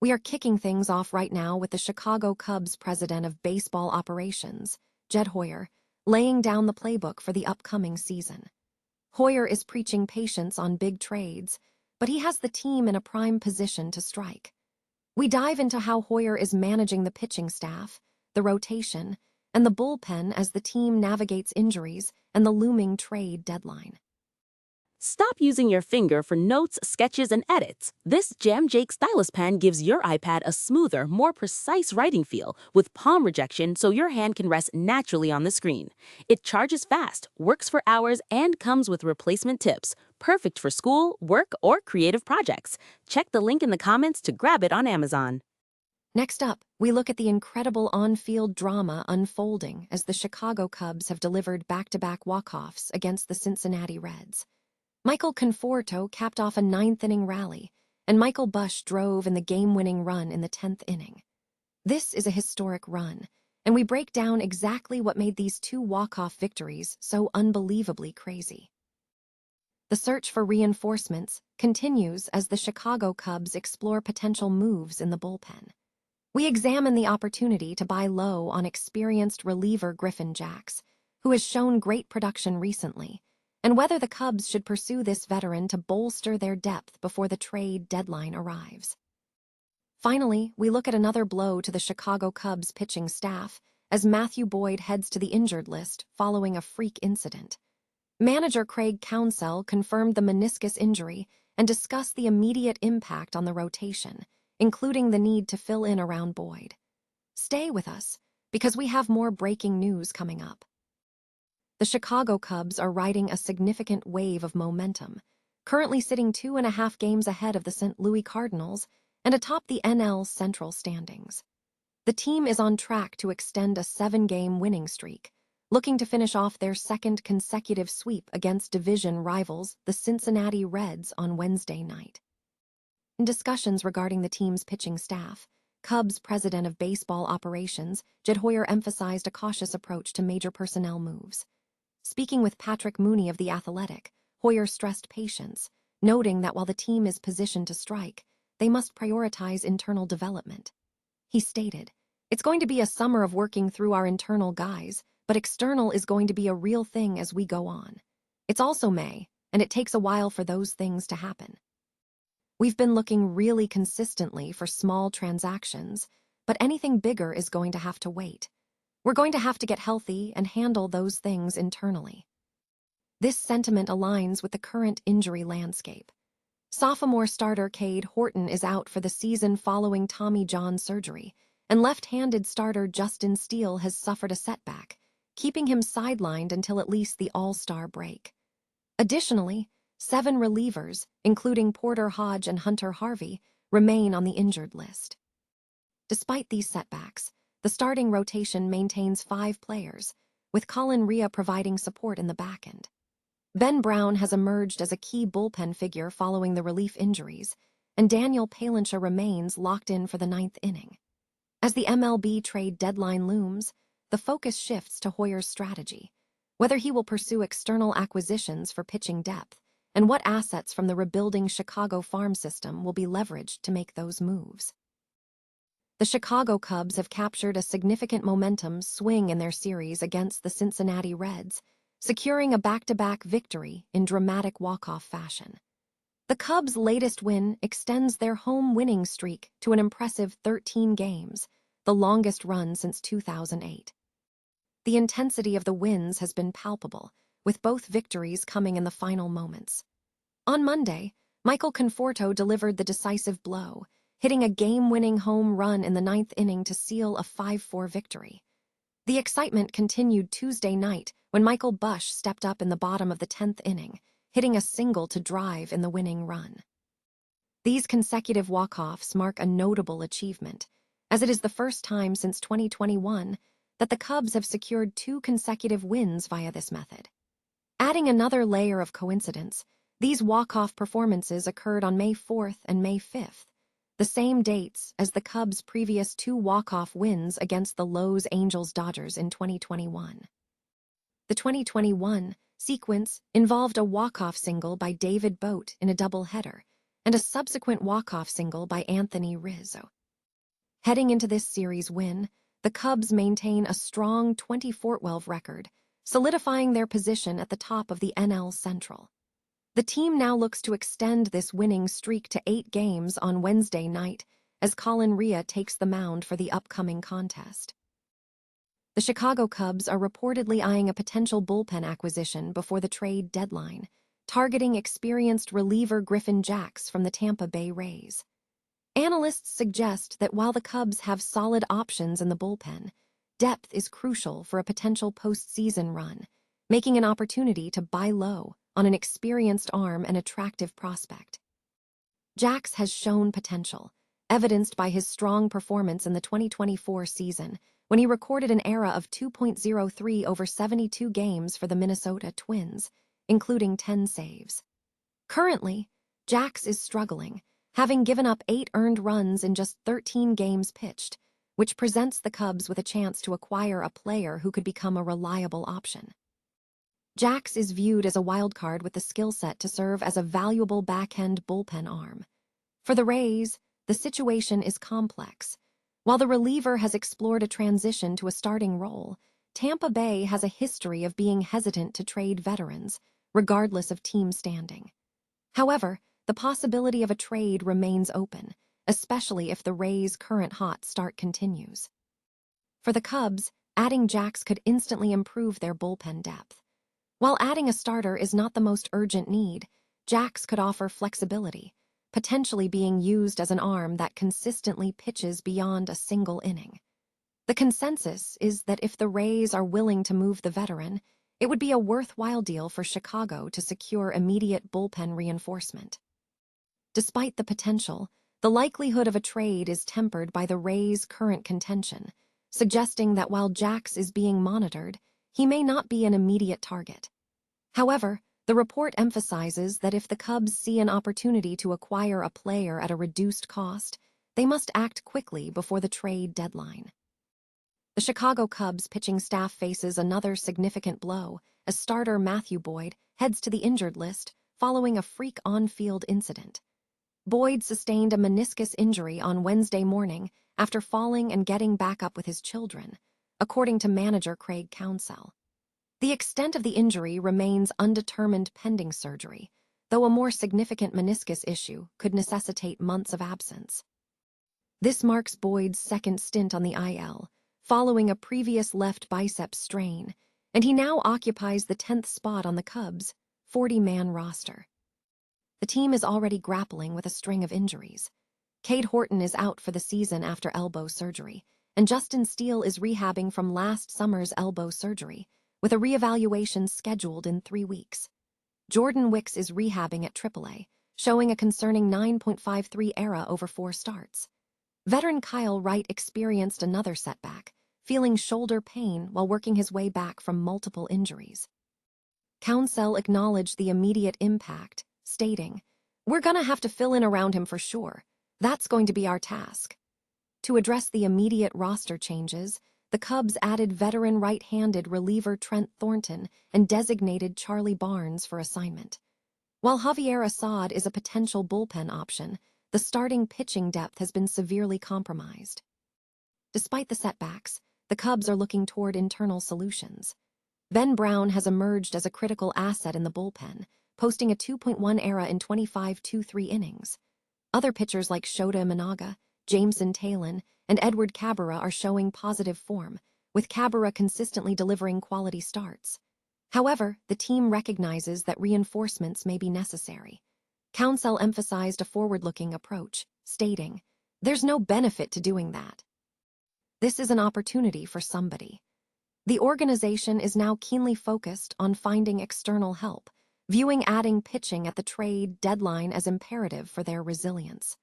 We are kicking things off right now with the Chicago Cubs president of baseball operations, Jed Hoyer, laying down the playbook for the upcoming season. Hoyer is preaching patience on big trades, but he has the team in a prime position to strike. We dive into how Hoyer is managing the pitching staff, the rotation, and the bullpen as the team navigates injuries and the looming trade deadline. Stop using your finger for notes, sketches, and edits. This Jam Jake stylus pen gives your iPad a smoother, more precise writing feel with palm rejection so your hand can rest naturally on the screen. It charges fast, works for hours, and comes with replacement tips. Perfect for school, work, or creative projects. Check the link in the comments to grab it on Amazon. Next up, we look at the incredible on-field drama unfolding as the Chicago Cubs have delivered back-to-back walk-offs against the Cincinnati Reds. Michael Conforto capped off a ninth-inning rally, and Michael Busch drove in the game-winning run in the 10th inning. This is a historic run, and we break down exactly what made these two walk-off victories so unbelievably crazy. The search for reinforcements continues as the Chicago Cubs explore potential moves in the bullpen. We examine the opportunity to buy low on experienced reliever Griffin Jax, who has shown great production recently, and whether the Cubs should pursue this veteran to bolster their depth before the trade deadline arrives. Finally, we look at another blow to the Chicago Cubs pitching staff as Matthew Boyd heads to the injured list following a freak incident. Manager Craig Counsell confirmed the meniscus injury and discussed the immediate impact on the rotation, including the need to fill in around Boyd. Stay with us, because we have more breaking news coming up. The Chicago Cubs are riding a significant wave of momentum, currently sitting 2.5 games ahead of the St. Louis Cardinals and atop the NL Central standings. The team is on track to extend a 7-game winning streak, looking to finish off their second consecutive sweep against division rivals, the Cincinnati Reds, on Wednesday night. In discussions regarding the team's pitching staff, Cubs president of baseball operations, Jed Hoyer, emphasized a cautious approach to major personnel moves. Speaking with Patrick Mooney of The Athletic, Hoyer stressed patience, noting that while the team is positioned to strike, they must prioritize internal development. He stated, "It's going to be a summer of working through our internal guys, but external is going to be a real thing as we go on. It's also May, and it takes a while for those things to happen. We've been looking really consistently for small transactions, but anything bigger is going to have to wait. We're going to have to get healthy and handle those things internally." This sentiment aligns with the current injury landscape. Sophomore starter Cade Horton is out for the season following Tommy John surgery, and left-handed starter Justin Steele has suffered a setback, keeping him sidelined until at least the All-Star break. Additionally, 7 relievers, including Porter Hodge and Hunter Harvey, remain on the injured list. Despite these setbacks, the starting rotation maintains 5 players, with Colin Rea providing support in the back end. Ben Brown has emerged as a key bullpen figure following the relief injuries, and Daniel Palancha remains locked in for the 9th inning. As the MLB trade deadline looms, the focus shifts to Hoyer's strategy, whether he will pursue external acquisitions for pitching depth, and what assets from the rebuilding Chicago farm system will be leveraged to make those moves. The Chicago Cubs have captured a significant momentum swing in their series against the Cincinnati Reds, securing a back-to-back victory in dramatic walk-off fashion. The Cubs' latest win extends their home winning streak to an impressive 13 games, the longest run since 2008. The intensity of the wins has been palpable, with both victories coming in the final moments. On Monday, Michael Conforto delivered the decisive blow, hitting a game-winning home run in the 9th inning to seal a 5-4 victory. The excitement continued Tuesday night when Michael Busch stepped up in the bottom of the 10th inning, hitting a single to drive in the winning run. These consecutive walk-offs mark a notable achievement, as it is the first time since 2021 that the Cubs have secured 2 consecutive wins via this method. Adding another layer of coincidence, these walk-off performances occurred on May 4th and May 5th, the same dates as the Cubs' previous 2 walk-off wins against the Los Angeles Dodgers in 2021. The 2021 sequence involved a walk-off single by David Bote in a doubleheader and a subsequent walk-off single by Anthony Rizzo. Heading into this series win, the Cubs maintain a strong 20-12 record, solidifying their position at the top of the NL Central. The team now looks to extend this winning streak to 8 games on Wednesday night as Colin Rea takes the mound for the upcoming contest. The Chicago Cubs are reportedly eyeing a potential bullpen acquisition before the trade deadline, targeting experienced reliever Griffin Jax from the Tampa Bay Rays. Analysts suggest that while the Cubs have solid options in the bullpen, depth is crucial for a potential postseason run, making an opportunity to buy low on an experienced arm and attractive prospect. Jax has shown potential, evidenced by his strong performance in the 2024 season, when he recorded an ERA of 2.03 over 72 games for the Minnesota Twins, including 10 saves. Currently, Jax is struggling, having given up 8 earned runs in just 13 games pitched, which presents the Cubs with a chance to acquire a player who could become a reliable option. Jax is viewed as a wildcard with the skill set to serve as a valuable back-end bullpen arm. For the Rays, the situation is complex. While the reliever has explored a transition to a starting role, Tampa Bay has a history of being hesitant to trade veterans, regardless of team standing. However, the possibility of a trade remains open, especially if the Rays' current hot start continues. For the Cubs, adding Jax could instantly improve their bullpen depth. While adding a starter is not the most urgent need, Jax could offer flexibility, potentially being used as an arm that consistently pitches beyond a single inning. The consensus is that if the Rays are willing to move the veteran, it would be a worthwhile deal for Chicago to secure immediate bullpen reinforcement. Despite the potential, the likelihood of a trade is tempered by the Rays' current contention, suggesting that while Jax is being monitored, he may not be an immediate target. However, the report emphasizes that if the Cubs see an opportunity to acquire a player at a reduced cost, they must act quickly before the trade deadline. The Chicago Cubs pitching staff faces another significant blow as starter Matthew Boyd heads to the injured list following a freak on-field incident. Boyd sustained a meniscus injury on Wednesday morning after falling and getting back up with his children, according to manager Craig Counsell. The extent of the injury remains undetermined pending surgery, though a more significant meniscus issue could necessitate months of absence. This marks Boyd's second stint on the IL, following a previous left bicep strain, and he now occupies the 10th spot on the Cubs' 40-man roster. The team is already grappling with a string of injuries. Cade Horton is out for the season after elbow surgery, and Steele is rehabbing from last summer's elbow surgery, with a reevaluation scheduled in 3 weeks. Jordan Wicks is rehabbing at AAA, showing a concerning 9.53 ERA over 4 starts. Veteran Kyle Wright experienced another setback, feeling shoulder pain while working his way back from multiple injuries. Counsell acknowledged the immediate impact, stating, "We're gonna have to fill in around him for sure. That's going to be our task." To address the immediate roster changes, the Cubs added veteran right-handed reliever Trent Thornton and designated Charlie Barnes for assignment. While Javier Assad is a potential bullpen option, the starting pitching depth has been severely compromised. Despite the setbacks, the Cubs are looking toward internal solutions. Ben Brown has emerged as a critical asset in the bullpen, posting a 2.1 ERA in 25-23 innings. Other pitchers like Shota Imanaga, Jameson Talon, and Edward Cabrera are showing positive form, with Cabrera consistently delivering quality starts. However, the team recognizes that reinforcements may be necessary. Counsell emphasized a forward-looking approach, stating, "There's no benefit to doing that. This is an opportunity for somebody." The organization is now keenly focused on finding external help, viewing adding pitching at the trade deadline as imperative for their resilience.